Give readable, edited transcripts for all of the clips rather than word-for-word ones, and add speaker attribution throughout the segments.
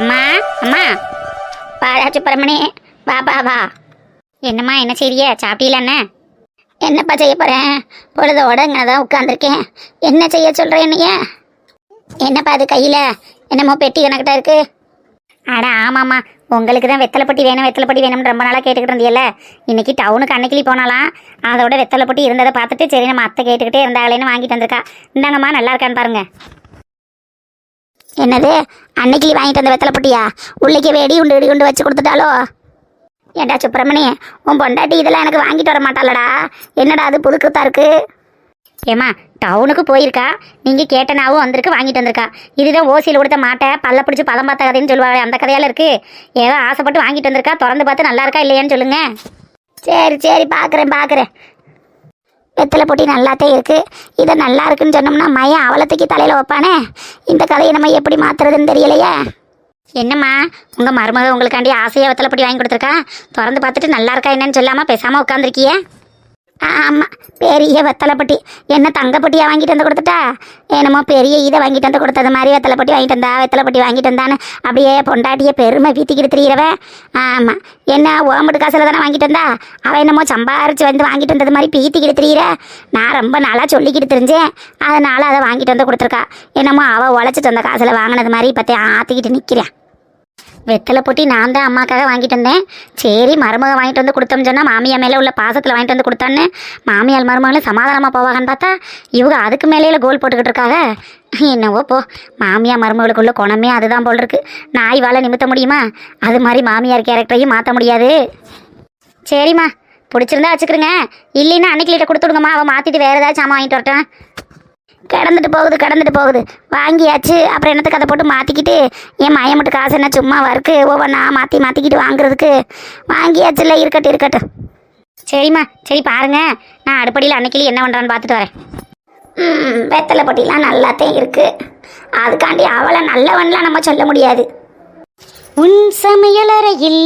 Speaker 1: அம்மா அம்மா வாடா சுப்பிரமணி, வா வா வா. என்னம்மா என்ன செய்ய? சாப்பிட்டீங்களாண்ணே? என்னப்பா செய்ய போகிறேன்? பொழுதோட இங்கே தான் உட்காந்துருக்கேன். என்ன செய்ய சொல்கிறேன் நீ? என்னப்பா அது கையில் என்னமோ பெட்டி கணக்கிட்ட இருக்கு? அட ஆமாம்மா, உங்களுக்கு தான் வெத்தலைப்பட்டி வேணும் வெத்தலைப்பட்டி வேணும்னு ரொம்ப நாளாக கேட்டுக்கிட்டு இருந்தியல்ல. இன்றைக்கி டவுனுக்கு அன்னைக்கிளி போனாலாம். அதோட வெத்தலைப்பட்டி இருந்ததை பார்த்துட்டு சரி நம்ம அத்தை கேட்டுக்கிட்டே இருந்தாங்களேன்னு வாங்கிட்டு வந்திருக்கா. இந்தாங்கம்மா, நல்லா இருக்கான்னு பாருங்கள். என்னது அன்னைக்கிளி வாங்கிட்டு வந்த வெத்தலைப்பட்டியா? உள்ளிக்கு வெடி உண்டு வெடி உண்டு வச்சு கொடுத்துட்டாலோ? ஏண்டா சுப்பிரமணி, உன் பொண்டாட்டி இதெல்லாம் எனக்கு வாங்கிட்டு வர மாட்டாளடா. என்னடா அது புதுக்குத்தா இருக்கு? ஏம்மா, டவுனுக்கு போயிருக்கா, நீங்கள் கேட்டனாவும் வந்திருக்கு, வாங்கிட்டு வந்திருக்கா. இதுதான் ஓசியில் கொடுத்த மாட்டை பல்ல பிடிச்சி பழம் பார்த்த கதைன்னு சொல்லுவாங்க, அந்த கதையால் இருக்குது. ஏதோ ஆசைப்பட்டு வாங்கிட்டு வந்திருக்கா, திறந்து பார்த்து நல்லா இருக்கா இல்லையான்னு சொல்லுங்க. சரி சரி, பார்க்குறேன். வெத்தலை பொட்டி நல்லாத்தே இருக்குது. இதை நல்லா இருக்குன்னு சொன்னோம்னா மையம் அவலத்துக்கு தலையில் வைப்பானே. இந்த கதையை நம்ம எப்படி மாற்றுறதுன்னு தெரியலையே. என்னம்மா, உங்கள் மருமக உங்களுக்காண்டி ஆசையாக வெத்தலை பொட்டி வாங்கி கொடுத்துருக்கா, திறந்து பார்த்துட்டு நல்லா இருக்கா என்னன்னு சொல்லாமல் பேசாமல் உட்காந்துருக்கியே? ஆமாம், பெரிய வெத்தலைப்பட்டி. என்ன தங்கப்பட்டியாக வாங்கிட்டு வந்து கொடுத்துட்டா? என்னமோ பெரிய இதை வாங்கிட்டு வந்து கொடுத்தது மாதிரி வெத்தலைப்பட்டி வாங்கிட்டு வந்தா வெத்தலைப்பட்டி வாங்கிட்டு வந்தான்னு அப்படியே பொண்டாட்டியை பெருமை வீத்திக்கிட்டு திரியிறவன். ஆமாம், என்ன ஓம்பட்டு காசில் தானே வாங்கிட்டு வந்தா? அவன் என்னமோ சம்பாரிச்சு வந்து வாங்கிட்டு வந்தது மாதிரி பீத்திக்கிட்டு திரியிற. நான் ரொம்ப நாளாக சொல்லிக்கிட்டு தெரிஞ்சேன், அதனால் அதை வாங்கிட்டு வந்து கொடுத்துருக்கா. என்னமோ அவள் உழைச்சிட்டு வந்த காசில் வாங்கினது மாதிரி இப்போ ஆற்றிக்கிட்டு நிற்கிறேன். வெத்தலை பொட்டி நான் தான் அம்மாக்காக வாங்கிட்டு வந்தேன். சரி மருமக வாங்கிட்டு வந்து கொடுத்தோம்னு சொன்னால் மாமியா மேலே உள்ள பாசத்தில் வாங்கிட்டு வந்து கொடுத்தான்னு மாமியால் மருமகளும் சமாதானமாக போவாங்கன்னு பார்த்தா இவங்க அதுக்கு மேலேயே கோல் போட்டுக்கிட்டு இருக்காங்க. என்னவோ போ, மாமியா மருமகளுக்குள்ள குணமே அதுதான் போல் இருக்கு. நாய் வாழை நிமித்த முடியுமா? அது மாதிரி மாமியார் கேரக்டரையும் மாற்ற முடியாது. சரிம்மா, பிடிச்சிருந்தா வச்சுக்கிறேங்க, இல்லைன்னா அன்னைக்கிட்ட கொடுத்துடுங்கம்மா, அவள் மாற்றிட்டு வேறு ஏதாவது சாமான் வாங்கிட்டு வரட்டேன். கடந்துட்டு போகுது வாங்கியாச்சு. அப்புறம் என்னத்துக்கு அதை போட்டு மாற்றிக்கிட்டு என் மயம் மட்டும் காசு என்ன சும்மா வருக்கு ஒவ்வொன்றா மாற்றிக்கிட்டு வாங்குறதுக்கு? வாங்கியாச்சுல்ல, இருக்கட்டும். சரிம்மா, சரி பாருங்க, நான் அடுப்படியில் அன்னைக்கிளி என்ன பண்ணுறான்னு பார்த்துட்டு வரேன். வெத்தலை பொட்டிலாம் நல்லாத்தான் இருக்குது. அதுக்காண்டி அவளை நல்லவன்லாம் நம்ம சொல்ல முடியாது. உன் சமையலறையில்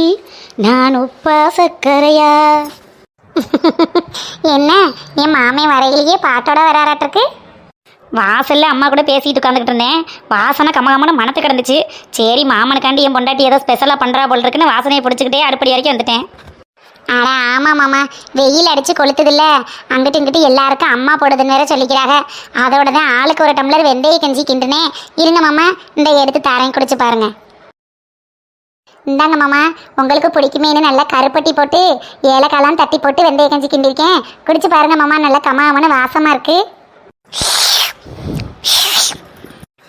Speaker 1: நான் உப்பா சக்கரையா? என்ன என் மாமே வரையிலேயே பாட்டோட வராராட்டிருக்கு. வாசலில் அம்மா கூட பேசிகிட்டு உட்காந்துக்கிட்டு இருந்தேன். வாசனை கம்மகமான மனத்து கிடந்துச்சு. சரி மாமனுக்காண்டி என் பொண்டாட்டி ஏதோ ஸ்பெஷலாக பண்ணுறா போல் இருக்குன்னு வாசனையை பிடிச்சிக்கிட்டே அடுப்படி வரைக்கும் வந்துட்டேன். ஆனால் ஆமாம் மாமா, வெயில் அடித்து கொளுத்துதில்ல, அங்கிட்டு இங்கிட்டு எல்லாருக்கும் அம்மா போடுதுன்னு வேற சொல்லிக்கிறாங்க. அதோட தான் ஆளுக்கு ஒரு டம்ளர் வெந்தய கஞ்சி கிண்டுனேன். இருங்க மாமா, இந்த எடுத்து தரேன், குடிச்சு பாருங்க. இந்தாங்க மாமா, உங்களுக்கு பிடிக்குமேனு நல்லா கருப்பட்டி போட்டு ஏலக்காலாம் தட்டி போட்டு வெந்தய கஞ்சி கிண்டிருக்கேன். குடிச்சு பாருங்க மாமா, நல்லா கமாமனு வாசமாக இருக்குது.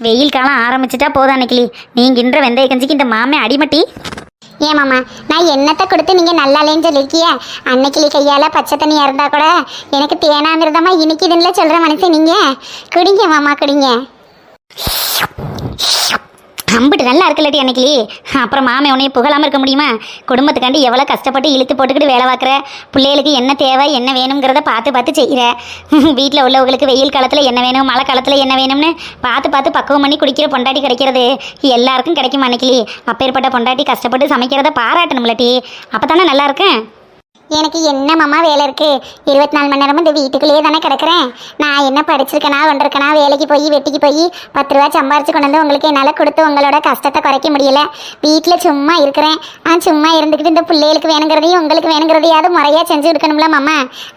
Speaker 1: வெயில் காலம் ஆரம்பிச்சிட்டா போதும் அன்னைக்கிளி, நீங்கின்ற வெந்தய கஞ்சிக்கு இந்த மாமே அடிமட்டி. ஏன் மாமா, நான் என்னத்தை கொடுத்து நீங்கள் நல்லாலேன்னு சொல்லியிருக்கிய? அன்னைக்கிளி கையால் பச்சை தண்ணியாக இருந்தால் கூட எனக்கு தேனாமிருதமா இனிக்குதுன்னு சொல்கிற மனுஷன் நீங்கள். குடிங்க மாமா, குடிங்க. அம்பிட்டு நல்லா இருக்கலட்டி அன்னைக்கிளி. அப்புறம் மாமே உன்னைய புகழாமல் இருக்க முடியுமா? குடும்பத்துக்காண்டி எவ்வளோ கஷ்டப்பட்டு இழுத்து போட்டுக்கிட்டு வேலை பார்க்குற. பிள்ளைகளுக்கு என்ன தேவை என்ன வேணுங்கிறத பார்த்து செய்கிற. வீட்டில் உள்ளவங்களுக்கு வெயில் காலத்தில் என்ன வேணும், மழை காலத்தில் என்ன வேணும்னு பார்த்து பக்குவம் பண்ணி குடிக்கிற பொண்டாட்டி கிடைக்கிறது எல்லாருக்கும் கிடைக்கும் அன்னைக்கிளி. அப்பேற்பட்ட பொண்டாட்டி கஷ்டப்பட்டு சமைக்கிறத பாராட்டணும்லட்டி, அப்போ தானே நல்லா இருக்கேன். எனக்கு என்ன மாமா வேலை இருக்குது? 24 மணி நேரமும் இந்த வீட்டுக்குள்ளேயே தானே கிடக்கிறேன். நான் என்ன படிச்சிருக்கேனா கொண்டிருக்கேனா? வேலைக்கு போய் வெட்டிக்கு போய் 10 ரூபா சம்பாரிச்சு கொண்டு வந்து உங்களுக்கு என்னால் கொடுத்து உங்களோட கஷ்டத்தை குறைக்க முடியல. வீட்டில் சும்மா இருக்கிறேன். சும்மா இருந்துக்கிட்டு இந்த பிள்ளைகளுக்கு வேணுங்கிறதையும் உங்களுக்கு வேணுங்கிறதையாவது முறையாக செஞ்சு கொடுக்கணும்ல மாமா.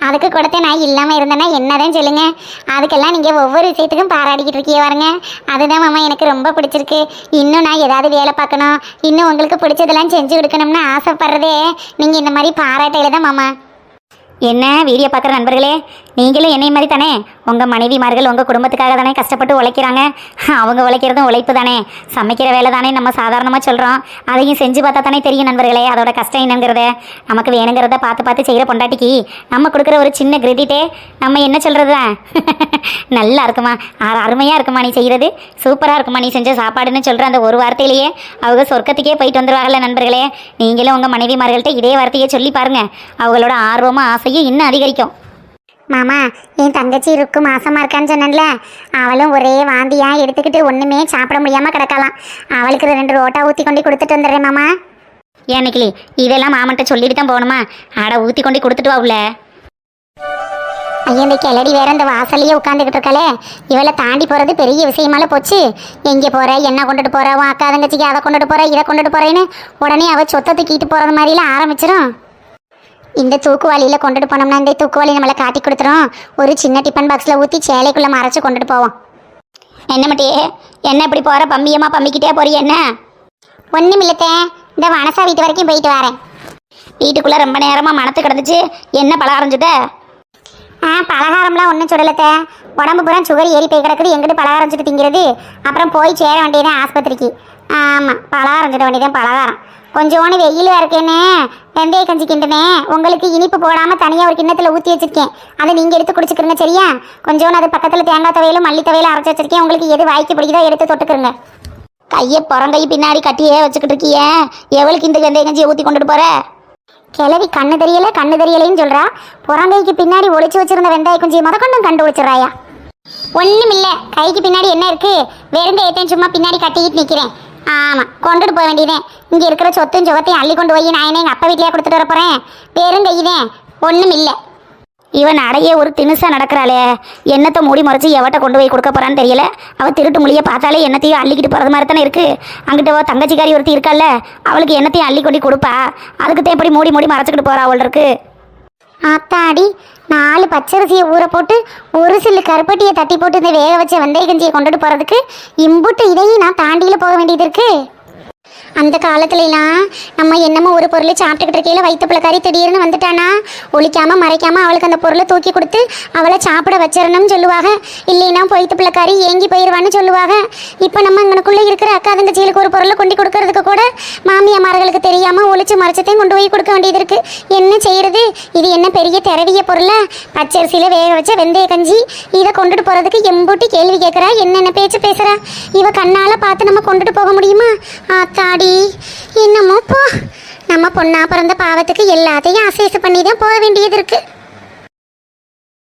Speaker 1: அதுக்கு கொடுத்த நான் இல்லாமல் இருந்தேன்னா என்னதான் சொல்லுங்கள். அதுக்கெல்லாம் நீங்கள் ஒவ்வொரு விஷயத்துக்கும் பாராடிக்கிட்டு இருக்கியே பாருங்க. அதுதான் மாமா எனக்கு ரொம்ப பிடிச்சிருக்கு. இன்னும் நான் ஏதாவது வேலை பார்க்கணும், இன்னும் உங்களுக்கு பிடிச்சதெல்லாம் செஞ்சு கொடுக்கணும்னு ஆசைப்படுறதே நீங்கள் இந்த மாதிரி பாராட்டையில தான் மாமா. என்ன வீடியோ பார்க்குற நண்பர்களே, நீங்களும் என்னை மாதிரி தானே உங்கள் மனைவிமார்கள் உங்கள் குடும்பத்துக்காக தானே கஷ்டப்பட்டு உழைக்கிறாங்க. அவங்க உழைக்கிறதும் உழைப்பு தானே, சமைக்கிற வேலை தானே நம்ம சாதாரணமாக சொல்கிறோம். அதையும் செஞ்சு பார்த்தா தானே தெரியும் நண்பர்களே அதோட கஷ்டம் என்னங்கிறத. நமக்கு வேணுங்கிறத பார்த்து செய்கிற பொண்டாட்டிக்கு நம்ம கொடுக்குற ஒரு சின்ன கிரெடிட்டே நம்ம என்ன சொல்கிறது தான். நல்லா இருக்குமா, அருமையாக இருக்குமா நீ செய்கிறது, சூப்பராக இருக்குமா நீ செஞ்ச சாப்பாடுன்னு சொல்கிற அந்த ஒரு வார்த்தையிலேயே அவங்க சொர்க்கத்துக்கே போயிட்டு வந்துடுவாங்கல்ல நண்பர்களே. நீங்களும் உங்கள் மனைவிமார்கள்ட்ட இதே வார்த்தையை சொல்லி பாருங்கள், அவங்களோட ஆர்வமும் ஆசையும் இன்னும் அதிகரிக்கும். மாமா, என் தங்கச்சி இருக்கு மாசமாக இருக்கான்னு சொன்னேன்ல, அவளும் ஒரே வாந்தியாக எடுத்துக்கிட்டு ஒன்றுமே சாப்பிட முடியாமல் கிடக்கலாம். அவளுக்கு 2 ரோட்டா ஊற்றி கொண்டு கொடுத்துட்டு வந்துடுறேன் மாமா. ஏன்னைக்கிளி இதெல்லாம் மாமன்ட்ட சொல்லிட்டு தான் போகணுமா? ஊற்றி கொண்டு கொடுத்துட்டு வா உள்ள. ஐயா இந்த கிளடி வேற இந்த வாசல்லையே உட்காந்துக்கிட்டு இருக்காளே, இவளை தாண்டி போகிறது பெரிய விஷயமால போச்சு. எங்கே போகிற, என்ன கொண்டுட்டு போகிற, உன் அக்கா தங்கச்சிக்கு அதை கொண்டுட்டு போகிற இதை கொண்டுட்டு போகிறேன்னு உடனே அவள் சொத்தை தூக்கிட்டு போகிறது மாதிரிலாம் ஆரம்பிச்சிடும். இந்த தூக்குவாளியில் கொண்டுட்டு போனோம்னா இந்த தூக்குவாளி நம்மளை காட்டி கொடுத்துரும். ஒரு சின்ன டிஃபன் பாக்ஸில் ஊற்றி சேலைக்குள்ளே மறைச்சி கொண்டுட்டு போவோம். என்ன மட்டியே, என்ன இப்படி போகிற, பம்மியமாக பம்மிக்கிட்டே போறிய என்ன? ஒன்றும் இல்லத்தே, இந்த மனசா வீட்டு வரைக்கும் போயிட்டு வரேன். வீட்டுக்குள்ளே ரொம்ப நேரமாக மனத்து கிடந்துச்சு, என்ன பலகாரஞ்சுட்ட? பலகாரம்லாம் ஒன்றும் சொல்லலத்த, உடம்பு பூரா சுகர் ஏறி போய் கிடக்குது, எங்கிட்டு பலகாரம் வச்சுட்டு திங்கிறது. அப்புறம் போய் சேர வேண்டியதான் ஆஸ்பத்திரிக்கு. ஆமாம், பலகாரம் சுட வேண்டியதான் பலகாரம். கொஞ்சோன்னு வெயிலாக இருக்கேன்னு வெந்தய கஞ்சி கிண்டுனேன். உங்களுக்கு இனிப்பு போடாமல் தனியாக ஒரு கிண்ணத்தில் ஊற்றி வச்சுருக்கேன், அதை நீங்கள் எடுத்து குடிச்சுக்கிறங்க சரியா? கொஞ்சோன்னு அது பக்கத்தில் தேங்காய் துவையிலும் மல்லி துவையிலும் அரைச்சி வச்சுருக்கேன், உங்களுக்கு எது வாய்க்கு பிடிக்குதோ எடுத்து தொட்டுக்கிறங்க. கையை புறங்கை பின்னாடி கட்டியே வச்சுக்கிட்டு இருக்கிய, எவளுக்கு இந்த வெந்தய கஞ்சியை ஊற்றி கொண்டுட்டு போகிற? கிளவி கண்ணு தெரியலைன்னு சொல்கிறா. புறங்கைக்கு பின்னாடி ஒளிச்சு வச்சிருந்த வெந்தய குஞ்சியை முதற்கொண்டும் கண்டு ஒழிச்சிட்றாயா? ஒன்றும் இல்லை, கைக்கு பின்னாடி என்ன இருக்குது, வெறுங்கையத்தையும் சும்மா பின்னாடி கட்டிக்கிட்டு நிற்கிறேன். ஆமாம், கொண்டுட்டு போக வேண்டியதேன். இங்கே இருக்கிற சொத்தையும் சுகத்தையும் அள்ளி கொண்டு போய் நான் என்ன எங்கள் அப்பா வீட்டிலேயே கொடுத்துட்டு வர போகிறேன். வெறுங்கையுதேன், ஒன்றும் இல்லை. இவன் அடையே ஒரு திணுசா நடக்கிறாளே, என்னத்தை மூடி மறைச்சி எவட்ட கொண்டு போய் கொடுக்க போறான்னு தெரியல. அவள் திருட்டு மொழியை பார்த்தாலே என்னத்தையும் அள்ளிக்கிட்டு போகிறது மாதிரி தானே இருக்குது. அங்கிட்ட தங்கச்சிக்காரி ஒருத்தி இருக்கால, அவளுக்கு என்னத்தையும் அள்ளி கொண்டு கொடுப்பா, அதுக்குத்தான் எப்படி மூடி மறைச்சிக்கிட்டு போகிறா அவள் இருக்கு. ஆத்தாடி, 4 பச்சரிசியை ஊற போட்டு ஒரு சில்லு கருப்பட்டியை தட்டி போட்டு இந்த வேக வச்ச வெந்தய கஞ்சியை கொண்டுட்டு போகிறதுக்கு இம்புட்டு இதையும் நான் தாண்டியில் போக வேண்டியது இருக்குது. அந்த காலத்துலலாம் நம்ம என்னமோ ஒரு பொருளை சாப்பிட்டுக்கிட்டு இருக்கையில் வயிற்று பிள்ளைக்காரி திடீர்னு வந்துட்டானா ஒழிக்காமல் மறைக்காமல் அவளுக்கு அந்த பொருளை தூக்கி கொடுத்து அவளை சாப்பிட வச்சிடணும்னு சொல்லுவாங்க. இல்லைன்னா வயிற்று பிள்ளைக்காரி ஏங்கி போயிடுவான்னு சொல்லுவாங்க. இப்போ நம்ம இங்கனுக்குள்ளே இருக்கிற அக்கா தங்கச்சிகளுக்கு ஒரு பொருளை கொண்டு கொடுக்கறதுக்கு கூட மாமியாமார்களுக்கு தெரியாமல் ஒழிச்சு மறைச்சத்தையும் கொண்டு போய் கொடுக்க வேண்டியது இருக்குது. என்ன செய்யறது? இது என்ன பெரிய திரடிய பொருளை? பச்சரிசியில் வேக வச்ச வெந்தய கஞ்சி, இதை கொண்டுட்டு போகிறதுக்கு எம்பூட்டி கேள்வி கேட்குறா, என்னென்ன பேச்சு பேசுகிறா. இவ கண்ணால் பார்த்து நம்ம கொண்டுட்டு போக முடியுமா? ஆத்தாடி, என்னமோ போ. நம்ம பொண்ணா பிறந்த பாவத்துக்கு எல்லாத்தையும் அசேச பண்ணி தான் போக வேண்டியது இருக்கு.